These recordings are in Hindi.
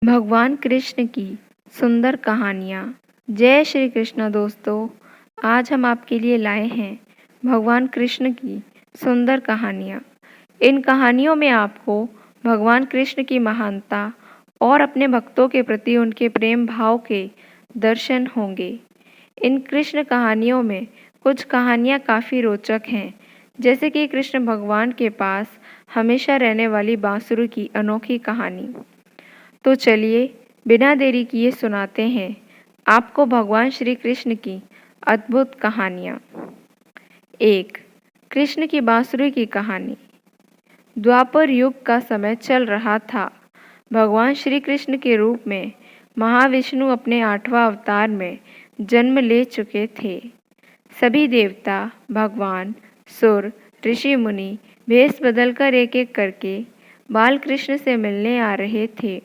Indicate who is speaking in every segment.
Speaker 1: भगवान कृष्ण की सुंदर कहानियाँ। जय श्री कृष्ण दोस्तों, आज हम आपके लिए लाए हैं भगवान कृष्ण की सुंदर कहानियाँ। इन कहानियों में आपको भगवान कृष्ण की महानता और अपने भक्तों के प्रति उनके प्रेम भाव के दर्शन होंगे। इन कृष्ण कहानियों में कुछ कहानियाँ काफ़ी रोचक हैं, जैसे कि कृष्ण भगवान के पास हमेशा रहने वाली बांसुरी की अनोखी कहानी। तो चलिए बिना देरी किए सुनाते हैं आपको भगवान श्री कृष्ण की अद्भुत कहानियाँ। 1. कृष्ण की बांसुरी की कहानी। द्वापर युग का समय चल रहा था। भगवान श्री कृष्ण के रूप में महाविष्णु अपने 8वां अवतार में जन्म ले चुके थे। सभी देवता, भगवान, सुर, ऋषि मुनि भेष बदलकर एक एक करके बाल कृष्ण से मिलने आ रहे थे।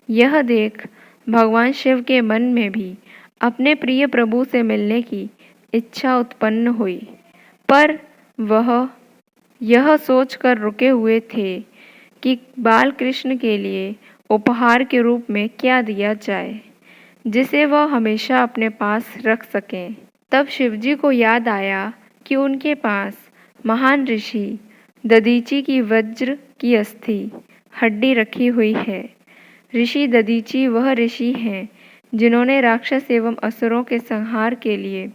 Speaker 1: यह देख भगवान शिव के मन में भी अपने प्रिय प्रभु से मिलने की इच्छा उत्पन्न हुई, पर वह यह सोचकर रुके हुए थे कि बाल कृष्ण के लिए उपहार के रूप में क्या दिया जाए जिसे वह हमेशा अपने पास रख सकें। तब शिवजी को याद आया कि उनके पास महान ऋषि दधीचि की वज्र की अस्थि हड्डी रखी हुई है। ऋषि दधीचि वह ऋषि हैं जिन्होंने राक्षस एवं असुरों के संहार के लिए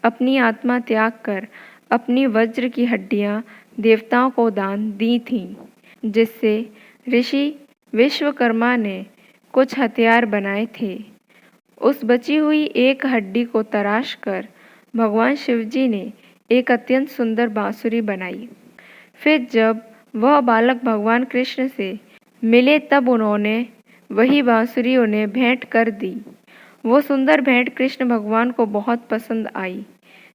Speaker 1: अपनी आत्मा त्याग कर अपनी वज्र की हड्डियां देवताओं को दान दी थीं, जिससे ऋषि विश्वकर्मा ने कुछ हथियार बनाए थे। उस बची हुई एक हड्डी को तराश कर भगवान शिवजी ने एक अत्यंत सुंदर बांसुरी बनाई। फिर जब वह बालक भगवान कृष्ण से मिले तब उन्होंने वही बांसुरी उन्हें भेंट कर दी। वो सुंदर भेंट कृष्ण भगवान को बहुत पसंद आई।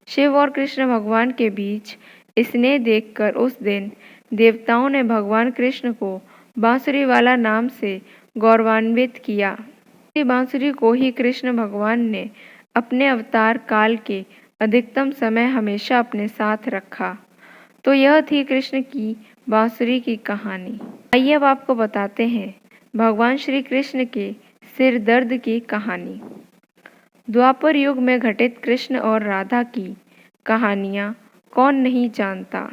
Speaker 1: शिव और कृष्ण भगवान के बीच स्नेह देखकर उस दिन देवताओं ने भगवान कृष्ण को बांसुरी वाला नाम से गौरवान्वित किया। इसी बांसुरी को ही कृष्ण भगवान ने अपने अवतार काल के अधिकतम समय हमेशा अपने साथ रखा। तो यह थी कृष्ण की बांसुरी की कहानी। आइए अब आपको बताते हैं भगवान श्री कृष्ण के सिर दर्द की कहानी। द्वापर युग में घटित कृष्ण और राधा की कहानियाँ कौन नहीं जानता।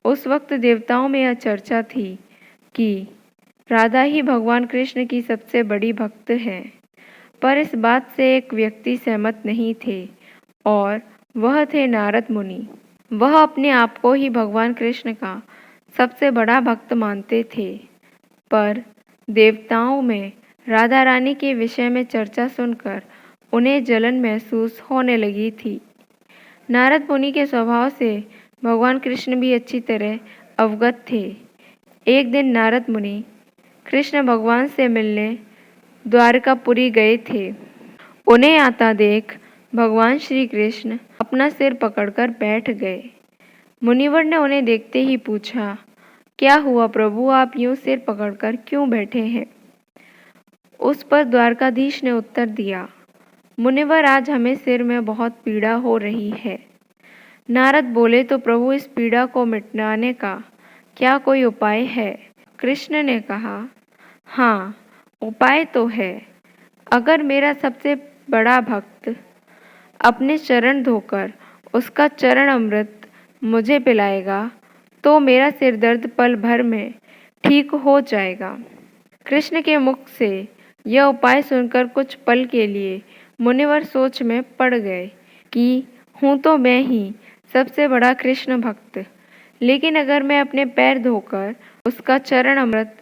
Speaker 1: उस वक्त देवताओं में यह चर्चा थी कि राधा ही भगवान कृष्ण की सबसे बड़ी भक्त है, पर इस बात से एक व्यक्ति सहमत नहीं थे और वह थे नारद मुनि। वह अपने आप को ही भगवान कृष्ण का सबसे बड़ा भक्त मानते थे, पर देवताओं में राधा रानी के विषय में चर्चा सुनकर उन्हें जलन महसूस होने लगी थी। नारद मुनि के स्वभाव से भगवान कृष्ण भी अच्छी तरह अवगत थे। एक दिन नारद मुनि कृष्ण भगवान से मिलने द्वारकापुरी गए थे। उन्हें आता देख भगवान श्री कृष्ण अपना सिर पकड़कर बैठ गए। मुनिवर ने उन्हें देखते ही पूछा, क्या हुआ प्रभु, आप यूं सिर पकड़कर क्यों बैठे हैं? उस पर द्वारकाधीश ने उत्तर दिया, मुनिवर आज हमें सिर में बहुत पीड़ा हो रही है। नारद बोले, तो प्रभु इस पीड़ा को मिटाने का क्या कोई उपाय है? कृष्ण ने कहा, हाँ उपाय तो है। अगर मेरा सबसे बड़ा भक्त अपने चरण धोकर उसका चरण अमृत मुझे पिलाएगा तो मेरा सिर दर्द पल भर में ठीक हो जाएगा। कृष्ण के मुख से यह उपाय सुनकर कुछ पल के लिए मुनिवर सोच में पड़ गए कि हूँ तो मैं ही सबसे बड़ा कृष्ण भक्त, लेकिन अगर मैं अपने पैर धोकर उसका चरण अमृत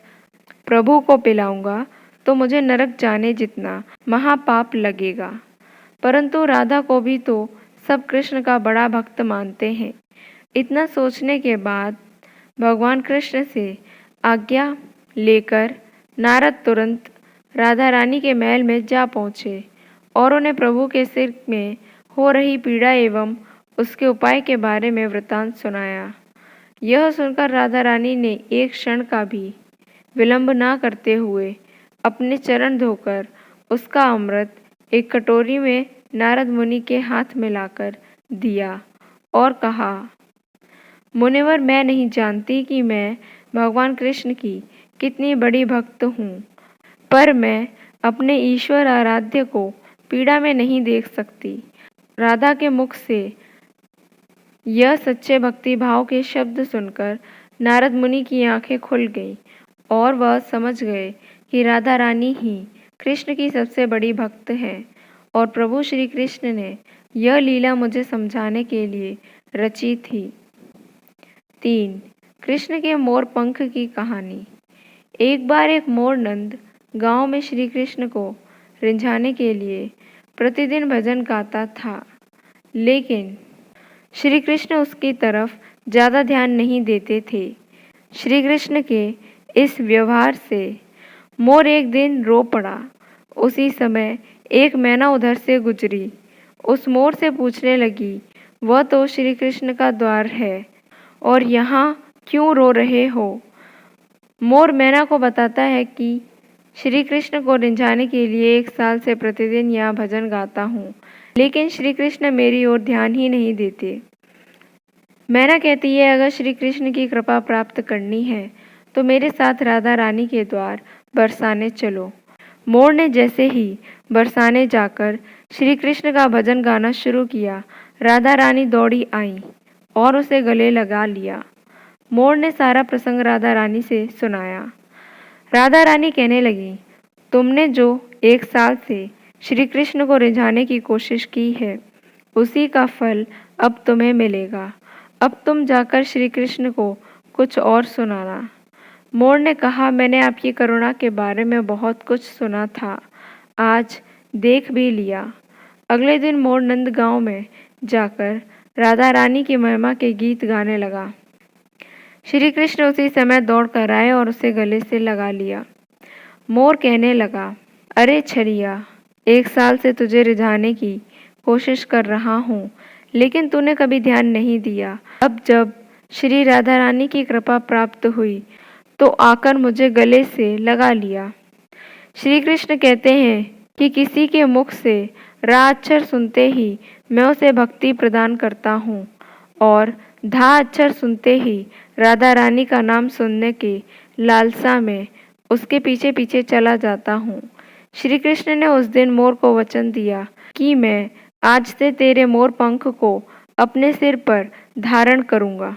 Speaker 1: प्रभु को पिलाऊंगा तो मुझे नरक जाने जितना महापाप लगेगा। परंतु राधा को भी तो सब कृष्ण का बड़ा भक्त मानते हैं। इतना सोचने के बाद भगवान कृष्ण से आज्ञा लेकर नारद तुरंत राधा रानी के महल में जा पहुँचे और उन्हें प्रभु के सिर में हो रही पीड़ा एवं उसके उपाय के बारे में वृतांत सुनाया। यह सुनकर राधा रानी ने एक क्षण का भी विलंब ना करते हुए अपने चरण धोकर उसका अमृत एक कटोरी में नारद मुनि के हाथ में लाकर दिया और कहा, मुनिवर, मैं नहीं जानती कि मैं भगवान कृष्ण की कितनी बड़ी भक्त हूँ, पर मैं अपने ईश्वर आराध्य को पीड़ा में नहीं देख सकती। राधा के मुख से यह सच्चे भक्ति भाव के शब्द सुनकर नारद मुनि की आंखें खुल गईं और वह समझ गए कि राधा रानी ही कृष्ण की सबसे बड़ी भक्त है और प्रभु श्री कृष्ण ने यह लीला मुझे समझाने के लिए रची थी। 3. कृष्ण के मोर पंख की कहानी। एक बार एक मोर नंद गांव में श्री कृष्ण को रिझाने के लिए प्रतिदिन भजन गाता था, लेकिन श्री कृष्ण उसकी तरफ ज़्यादा ध्यान नहीं देते थे। श्री कृष्ण के इस व्यवहार से मोर एक दिन रो पड़ा। उसी समय एक मैना उधर से गुजरी। उस मोर से पूछने लगी, वह तो श्री कृष्ण का द्वार है और यहाँ क्यों रो रहे हो? मोर मैना को बताता है कि श्री कृष्ण को रिझाने के लिए 1 साल से प्रतिदिन यहाँ भजन गाता हूँ, लेकिन श्री कृष्ण मेरी ओर ध्यान ही नहीं देते। मैना कहती है, अगर श्री कृष्ण की कृपा प्राप्त करनी है तो मेरे साथ राधा रानी के द्वार बरसाने चलो। मोर ने जैसे ही बरसाने जाकर श्री कृष्ण का भजन गाना शुरू किया, राधा रानी दौड़ी आई और उसे गले लगा लिया। मोर ने सारा प्रसंग राधा रानी से सुनाया। राधा रानी कहने लगी, तुमने जो 1 साल से श्री कृष्ण को रिझाने की कोशिश की है, उसी का फल अब तुम्हें मिलेगा। अब तुम जाकर श्री कृष्ण को कुछ और सुनाना। मोर ने कहा, मैंने आपकी करुणा के बारे में बहुत कुछ सुना था, आज देख भी लिया। अगले दिन मोर नंद गांव में जाकर राधा रानी की महिमा के गीत गाने लगा। श्री कृष्ण उसी समय दौड़ कर आए और उसे गले से लगा लिया। मोर कहने लगा, अरे छरिया, 1 साल से तुझे रिझाने की कोशिश कर रहा हूँ, लेकिन तूने कभी ध्यान नहीं दिया। अब जब श्री राधा रानी की कृपा प्राप्त हुई तो आकर मुझे गले से लगा लिया। श्री कृष्ण कहते हैं कि किसी के मुख से रा अक्षर सुनते ही मैं उसे भक्ति प्रदान करता हूँ और धा अक्षर सुनते ही राधा रानी का नाम सुनने के लालसा में उसके पीछे पीछे चला जाता हूँ। श्री कृष्ण ने उस दिन मोर को वचन दिया कि मैं आज से तेरे मोर पंख को अपने सिर पर धारण करूँगा।